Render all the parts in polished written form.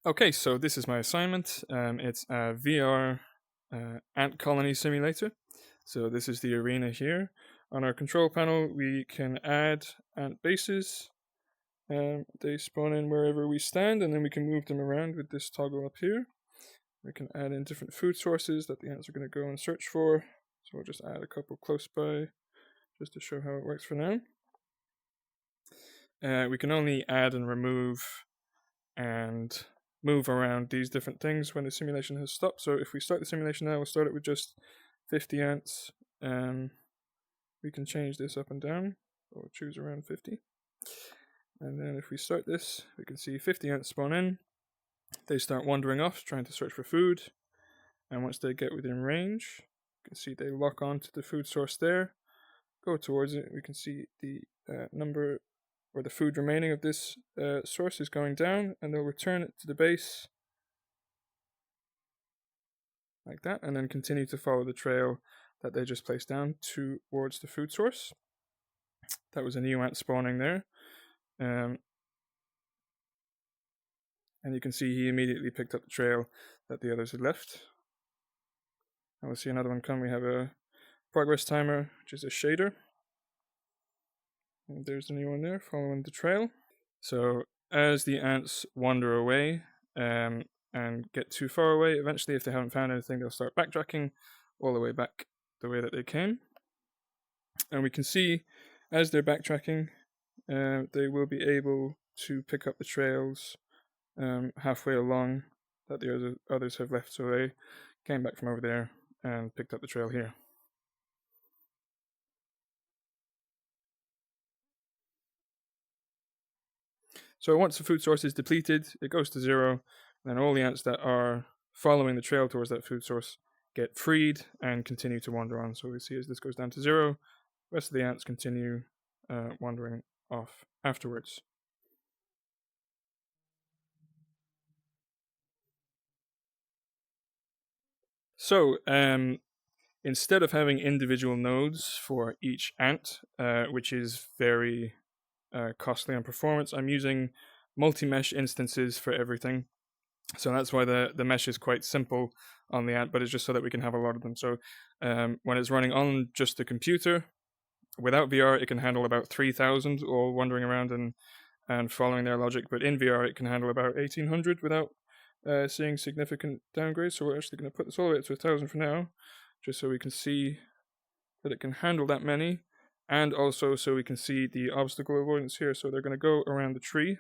Okay, so this is my assignment. It's a VR ant colony simulator. So this is the arena here. On our control panel, we can add ant bases. They spawn in wherever we stand, and then we can move them around with this toggle up here. We can add in different food sources that the ants are going to go and search for. So we'll just add a couple close by, just to show how it works for now. We can only add and remove and move around these different things when the simulation has stopped. So if we start the simulation now, we'll start it with just 50 ants. We can change this up and down, or choose around 50. And then if we start this, we can see 50 ants spawn in. They start wandering off, trying to search for food. And once they get within range, you can see they lock onto the food source there, go towards it. We can see the number or the food remaining of this source is going down, and they'll return it to the base like that, and then continue to follow the trail that they just placed down towards the food source. That was a new ant spawning there. And you can see he immediately picked up the trail that the others had left. And we'll see another one come. We have a progress timer, which is a shader. And there's the new one there, following the trail. So as the ants wander away and get too far away, eventually, if they haven't found anything, they'll start backtracking all the way back the way that they came. And we can see as they're backtracking, they will be able to pick up the trails halfway along that the others have left. So they came back from over there and picked up the trail here. So once the food source is depleted, it goes to 0, and all the ants that are following the trail towards that food source get freed and continue to wander on. So we see as this goes down to 0, the rest of the ants continue wandering off afterwards. So instead of having individual nodes for each ant, which is very costly on performance, I'm using multi-mesh instances for everything. So that's why the mesh is quite simple on the ant, but it's just so that we can have a lot of them. So when it's running on just the computer, without VR, it can handle about 3,000 all wandering around and following their logic. But in VR, it can handle about 1,800 without seeing significant downgrades. So we're actually going to put this all the way up to 1,000 for now, just so we can see that it can handle that many, and also so we can see the obstacle avoidance here. So they're going to go around the tree.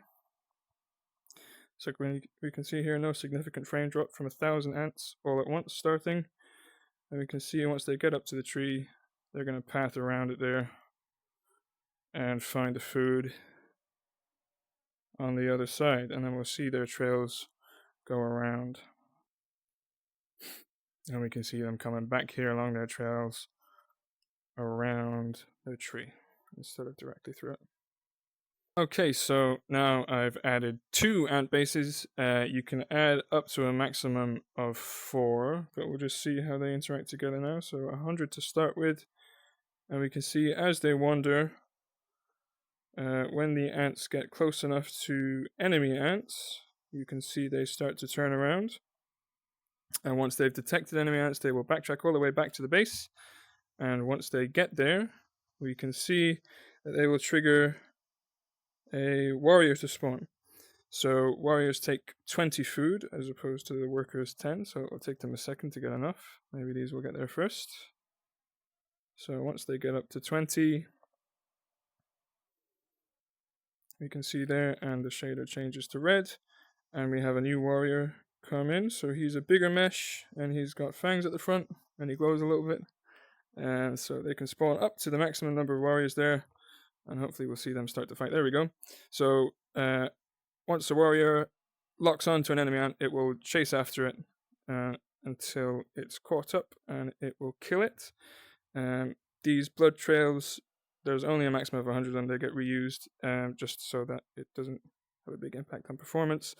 So we can see here no significant frame drop from 1,000 ants all at once starting. And we can see once they get up to the tree, they're going to path around it there and find the food on the other side. And then we'll see their trails go around. And we can see them coming back here along their trails around the tree instead of directly through it. Okay, so now I've added 2 ant bases. You can add up to a maximum of 4, but we'll just see how they interact together now. So 100 to start with, and we can see as they wander, when the ants get close enough to enemy ants, you can see they start to turn around. And once they've detected enemy ants, they will backtrack all the way back to the base. And once they get there, we can see that they will trigger a warrior to spawn. So warriors take 20 food as opposed to the workers 10, so it'll take them a second to get enough. Maybe these will get there first. So once they get up to 20, we can see there, and the shader changes to red, and we have a new warrior come in. So he's a bigger mesh, and he's got fangs at the front, and he glows a little bit. And so they can spawn up to the maximum number of warriors there, and hopefully we'll see them start to fight. There we go. So once the warrior locks onto an enemy ant, it will chase after it until it's caught up, and it will kill it. These blood trails, there's only a maximum of 100 and they get reused, just so that it doesn't have a big impact on performance.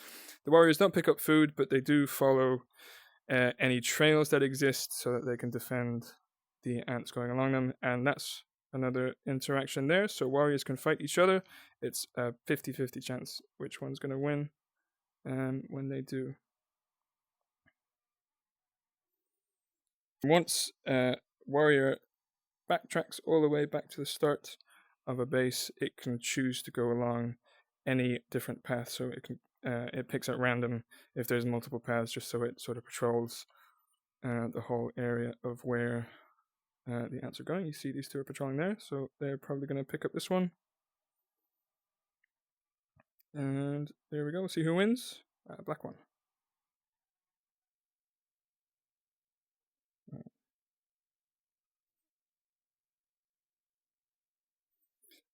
The warriors don't pick up food, but they do follow any trails that exist so that they can defend the ants going along them, and that's another interaction there. So warriors can fight each other. It's a 50-50 chance which one's going to win. when they do. Once warrior backtracks all the way back to the start of a base, it can choose to go along any different path. So it picks at random if there's multiple paths, just so it sort of patrols the whole area of where the ants are going. You see these two are patrolling there, so they're probably going to pick up this one. And there we go. See who wins. Black one.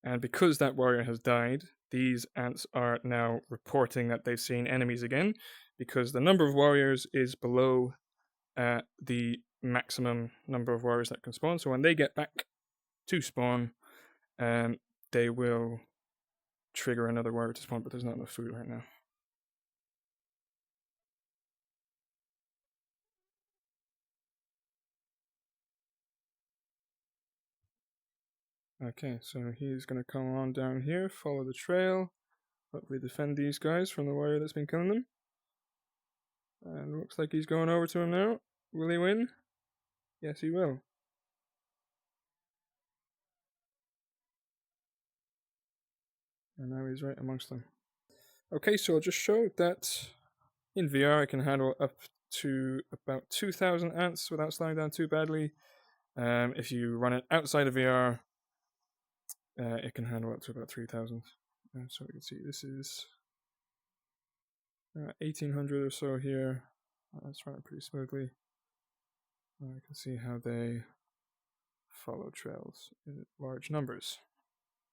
And because that warrior has died, these ants are now reporting that they've seen enemies again, because the number of warriors is below the maximum number of warriors that can spawn. So when they get back to spawn, they will trigger another warrior to spawn, but there's not enough food right now. Okay, so he's going to come on down here, follow the trail, hopefully defend these guys from the warrior that's been killing them. And looks like he's going over to him now. Will he win? Yes, he will. And now he's right amongst them. Okay, so I'll just show that in VR I can handle up to about 2,000 ants without slowing down too badly. If you run it outside of VR, it can handle up to about 3,000. So we can see this is 1,800 or so here. It's running pretty smoothly. I can see how they follow trails in large numbers.